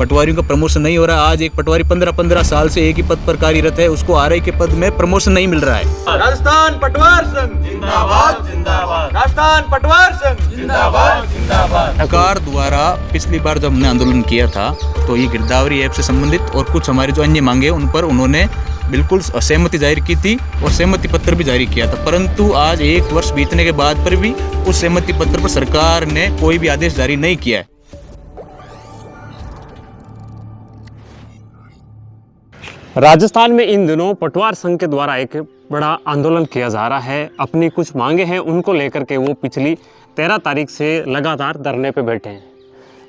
पटवारियों का प्रमोशन नहीं हो रहा। आज एक पटवारी 15-15 साल से एक ही पद पर कार्यरत है, उसको आरआई के पद में प्रमोशन नहीं मिल रहा है। राजस्थान पटवार संघ जिंदाबाद जिंदाबाद, राजस्थान पटवार संघ जिंदाबाद जिंदाबाद। सरकार द्वारा पिछली बार जब हमने आंदोलन किया था तो ये गिरदावरी ऐप से संबंधित और कुछ हमारी जो अन्य मांगे उन पर उन्होंने बिल्कुल असहमति जाहिर की थी और सहमति पत्र भी जारी किया था, परंतु आज 1 वर्ष बीतने के बाद पर भी उस सहमति पत्र पर सरकार ने कोई भी आदेश जारी नहीं किया है। राजस्थान में इन दिनों पटवार संघ के द्वारा एक बड़ा आंदोलन किया जा रहा है। अपनी कुछ मांगे हैं उनको लेकर के वो पिछली 13 तारीख से लगातार धरने पे बैठे हैं।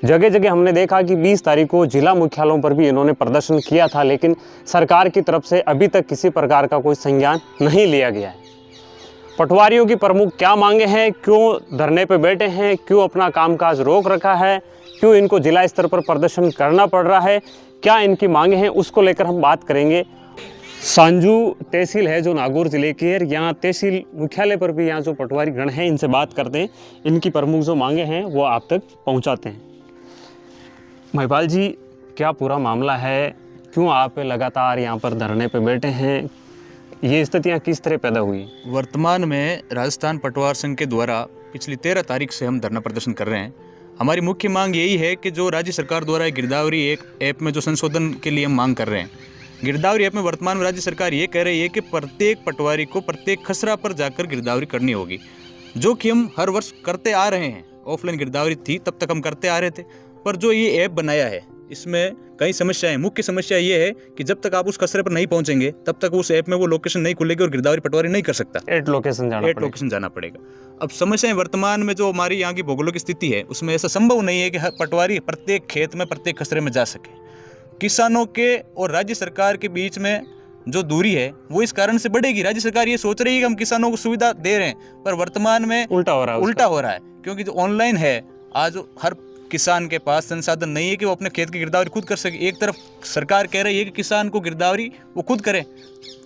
जगह जगह हमने देखा कि 20 तारीख को जिला मुख्यालयों पर भी इन्होंने प्रदर्शन किया था, लेकिन सरकार की तरफ से अभी तक किसी प्रकार का कोई संज्ञान नहीं लिया गया है। पटवारियों की प्रमुख क्या मांगे हैं, क्यों धरने पे बैठे हैं, क्यों अपना कामकाज रोक रखा है, क्यों इनको जिला स्तर पर प्रदर्शन करना पड़ रहा है, क्या इनकी मांगे हैं, उसको लेकर हम बात करेंगे। सांजू तहसील है जो नागौर जिले की है, यहाँ तहसील मुख्यालय पर भी यहाँ जो पटवारी गण हैं इनसे बात करते हैं, इनकी प्रमुख जो मांगे हैं वो आप तक पहुँचाते हैं। महिपाल जी, क्या पूरा मामला है, क्यों आप लगातार यहाँ पर धरने पे बैठे हैं, ये स्थितियाँ किस तरह पैदा हुई? वर्तमान में राजस्थान पटवार संघ के द्वारा पिछली 13 तारीख से हम धरना प्रदर्शन कर रहे हैं। हमारी मुख्य मांग यही है कि जो राज्य सरकार द्वारा गिरदावरी एक ऐप में जो संशोधन के लिए हम मांग कर रहे हैं, गिरदावरी ऐप में वर्तमान में राज्य सरकार ये कह रही है कि प्रत्येक पटवारी को प्रत्येक खसरा पर जाकर गिरदावरी करनी होगी, जो कि हम हर वर्ष करते आ रहे हैं। ऑफलाइन गिरदावरी थी तब तक हम करते आ रहे थे, पर जो ये ऐप बनाया है इसमें कई समस्याएं। मुख्य समस्या ये है कि जब तक आप उस खसरे पर नहीं पहुंचेंगे तब तक उस ऐप में वो लोकेशन नहीं खुलेगी और गिरदावरी पटवारी नहीं कर सकता। एट लोकेशन जाना पड़ेगा। अब समस्याएं वर्तमान में जो हमारी यहाँ की भौगोलिक स्थिति है उसमें ऐसा संभव नहीं है कि हर पटवारी प्रत्येक खेत में प्रत्येक खसरे में जा सके। किसानों के और राज्य सरकार के बीच में जो दूरी है वो इस कारण से बढ़ेगी। राज्य सरकार ये सोच रही है कि हम किसानों को सुविधा दे रहे हैं, पर वर्तमान में उल्टा हो रहा है क्योंकि जो ऑनलाइन है आज हर किसान के पास संसाधन नहीं है कि वो अपने खेत की गिरदावरी खुद कर सके। एक तरफ सरकार कह रही है कि किसान को गिरदावरी वो खुद करे।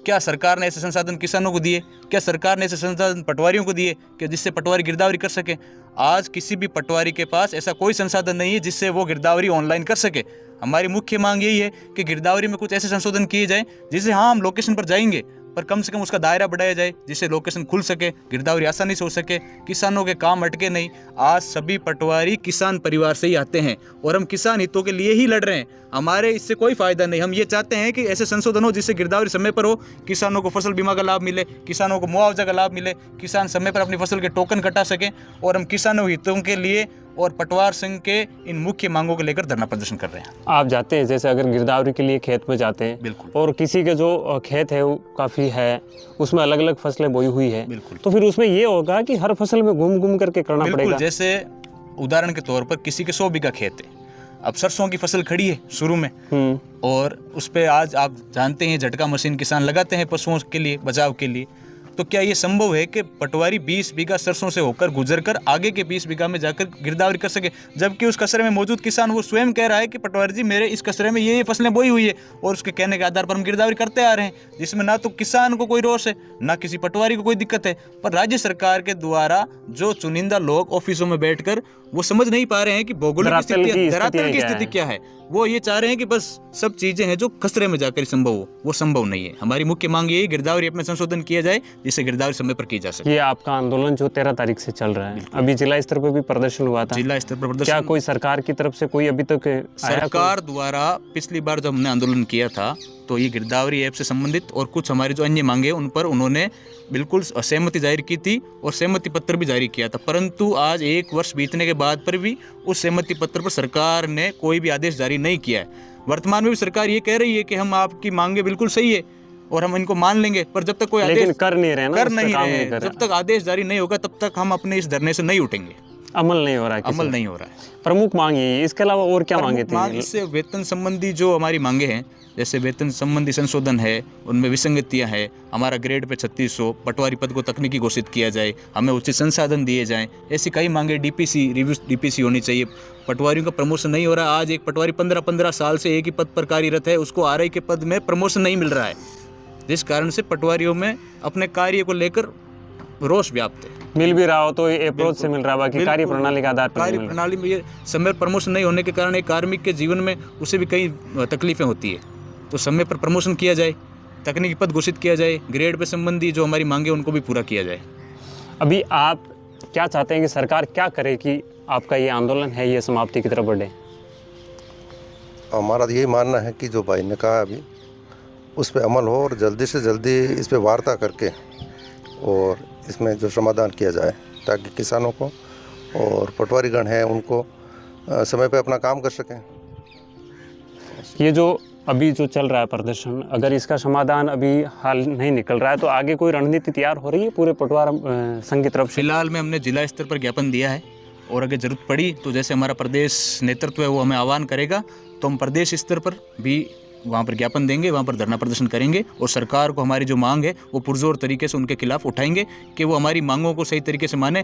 क्या सरकार ने ऐसे संसाधन किसानों को दिए? क्या सरकार ने ऐसे संसाधन पटवारियों को दिए कि जिससे पटवारी गिरदावरी कर सके? आज किसी भी पटवारी के पास ऐसा कोई संसाधन नहीं है जिससे वो गिरदावरी ऑनलाइन कर सके। हमारी मुख्य मांग यही है कि गिरदावरी में कुछ ऐसे संशोधन किए जाए जिससे हाँ हम लोकेशन पर जाएंगे, पर कम से कम उसका दायरा बढ़ाया जाए जिससे लोकेशन खुल सके, गिरदावरी आसानी से हो सके, किसानों के काम अटके नहीं। आज सभी पटवारी किसान परिवार से ही आते हैं और हम किसान हितों के लिए ही लड़ रहे हैं। हमारे इससे कोई फायदा नहीं। हम ये चाहते हैं कि ऐसे संशोधन हो जिससे गिरदावरी समय पर हो, किसानों को फसल बीमा का लाभ मिले, किसानों को मुआवजा का लाभ मिले, किसान समय पर अपनी फसल के टोकन कटा सकें, और हम किसानों हितों के लिए और पटवार संघ के इन मुख्य मांगों को लेकर धरना प्रदर्शन कर रहे हैं। आप जाते हैं जैसे अगर गिरदावरी के लिए खेत में जाते हैं, बिल्कुल, और किसी के जो खेत है वो काफ़ी है, उसमें अलग अलग फसलें बोई हुई है, बिल्कुल, तो फिर उसमें ये होगा कि हर फसल में घूम घूम करके करना पड़ेगा। जैसे उदाहरण के तौर पर किसी के 100 बीघा खेत है, अब सरसों की फसल खड़ी है शुरू में, और उस पर आज आप जानते हैं झटका मशीन किसान लगाते हैं पशुओं के लिए, बचाव के लिए। तो क्या ये संभव है कि पटवारी 20 बीघा सरसों से होकर गुजरकर आगे के 20 बीघा में जाकर गिरदावरी कर सके, जबकि उस कचरे में मौजूद किसान वो स्वयं कह रहा है कि पटवारी जी मेरे इस कचरे में ये फसलें बोई हुई है, और उसके कहने के आधार पर हम गिरदावरी करते आ रहे हैं, जिसमें ना तो किसान को कोई रोष है ना किसी पटवारी को कोई दिक्कत है। पर राज्य सरकार के द्वारा जो चुनिंदा लोग ऑफिसों में बैठकर वो समझ नहीं पा रहे हैं कि भौगोलिक धरातल की स्थिति क्या है, वो ये चाह रहे हैं कि बस सब चीजें हैं जो खसरे में जाकर संभव हो, वो संभव नहीं है। हमारी मुख्य मांग ये है गिरदावरी में संशोधन किया जाए जिससे गिरदावरी समय पर की जा सके। ये आपका आंदोलन जो 13 तारीख से चल रहा है, अभी जिला स्तर पर भी प्रदर्शन हुआ था। जिला स्तर पर प्रदर्शन, क्या कोई सरकार की तरफ से कोई अभी तक सरकार द्वारा पिछली बार जब हमने आंदोलन किया था तो ये गिरदावरी ऐप से संबंधित और कुछ हमारी जो अन्य मांगे उन पर उन्होंने बिल्कुल असहमति जाहिर की थी और सहमति पत्र भी जारी किया था, परंतु आज 1 वर्ष बीतने के बाद पर भी उस सहमति पत्र पर सरकार ने कोई भी आदेश जारी नहीं किया है। वर्तमान में भी सरकार ये कह रही है कि हम आपकी मांगे बिल्कुल सही है और हम इनको मान लेंगे, पर जब तक कोई आदेश कर नहीं रहे, जब तक आदेश जारी नहीं होगा तब तक हम अपने इस धरने से नहीं उठेंगे। अमल नहीं हो रहा है। प्रमुख मांग ये, इसके अलावा और क्या मांगे थे? इससे वेतन संबंधी जो हमारी मांगे हैं, जैसे वेतन संबंधी संशोधन है, उनमें विसंगतियां हैं। हमारा ग्रेड पे 3600, पटवारी पद को तकनीकी घोषित किया जाए, हमें उचित संसाधन दिए जाएं, ऐसी कई मांगे। डीपीसी रिव्यू डीपीसी होनी चाहिए। पटवारियों का प्रमोशन नहीं हो रहा। आज एक पटवारी 15-15 साल से एक ही पद पर कार्यरत है, उसको आरआई के पद में प्रमोशन नहीं मिल रहा है, जिस कारण से पटवारियों में अपने कार्य को लेकर रोष व्याप्त है। मिल भी रहा हो तो अप्रोच से मिल रहा है, बाकी कार्य बिल्कुल। प्रणाली के आधार पर नहीं कार्य मिल रहा। प्रणाली में ये समय पर प्रमोशन नहीं होने के कारण एक कार्मिक के जीवन में उसे भी कई तकलीफें होती है। तो समय पर प्रमोशन किया जाए, तकनीकी पद घोषित किया जाए, ग्रेड पे संबंधी जो हमारी मांगे उनको भी पूरा किया जाए। अभी आप क्या चाहते हैं कि सरकार क्या करे कि आपका ये आंदोलन है ये समाप्ति की तरफ बढ़े? हमारा यही मानना है कि जो भाई ने कहा अभी उस पर अमल हो और जल्दी से जल्दी इस पर वार्ता करके और इसमें जो समाधान किया जाए ताकि किसानों को और पटवारीगण हैं उनको समय पे अपना काम कर सकें। ये जो अभी जो चल रहा है प्रदर्शन, अगर इसका समाधान अभी हाल नहीं निकल रहा है तो आगे कोई रणनीति तैयार हो रही है पूरे पटवार संघ की तरफ से? फिलहाल में हमने जिला स्तर पर ज्ञापन दिया है और अगर जरूरत पड़ी तो जैसे हमारा प्रदेश नेतृत्व है वो हमें आह्वान करेगा तो हम प्रदेश स्तर पर भी वहाँ पर ज्ञापन देंगे, वहाँ पर धरना प्रदर्शन करेंगे और सरकार को हमारी जो मांग है वो पुरजोर तरीके से उनके खिलाफ उठाएंगे कि वो हमारी मांगों को सही तरीके से माने।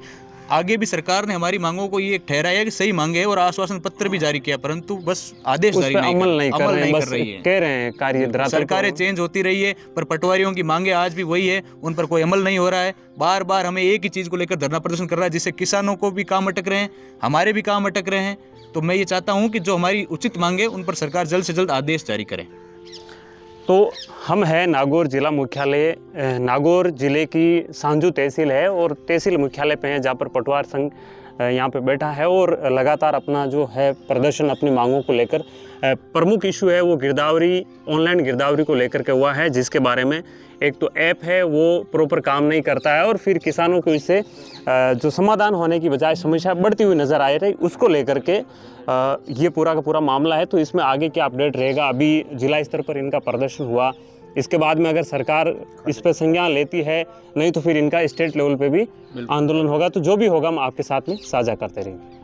आगे भी सरकार ने हमारी मांगों को ये ठहराया कि सही मांगे है और आश्वासन पत्र भी जारी किया, परंतु बस आदेश उस जारी पे नहीं अमल नहीं कर रहे हैं, बस रही है। कह रहे हैं कार्य धरातल सरकारें चेंज होती रही है पर पटवारियों की मांगे आज भी वही है, उन पर कोई अमल नहीं हो रहा है। बार बार हमें एक ही चीज़ को लेकर धरना प्रदर्शन कर रहा है जिससे किसानों को भी काम अटक रहे हैं, हमारे भी काम अटक रहे हैं। तो मैं ये चाहता हूँ कि जो हमारी उचित मांगे उन पर सरकार जल्द से जल्द आदेश जारी करे। तो हम हैं नागौर जिला मुख्यालय, नागौर जिले की सांजू तहसील है और तहसील मुख्यालय पे है जहाँ पर पटवार संघ यहाँ पे बैठा है और लगातार अपना जो है प्रदर्शन अपनी मांगों को लेकर, प्रमुख इशू है वो गिरदावरी, ऑनलाइन गिरदावरी को लेकर के हुआ है, जिसके बारे में एक तो ऐप है वो प्रॉपर काम नहीं करता है और फिर किसानों को इससे जो समाधान होने की बजाय समस्या बढ़ती हुई नज़र आ रही, उसको लेकर के ये पूरा का पूरा मामला है। तो इसमें आगे क्या अपडेट रहेगा? अभी जिला स्तर पर इनका प्रदर्शन हुआ, इसके बाद में अगर सरकार इस पर संज्ञान लेती है, नहीं तो फिर इनका स्टेट लेवल पे भी आंदोलन होगा। तो जो भी होगा हम आपके साथ में साझा करते रहेंगे।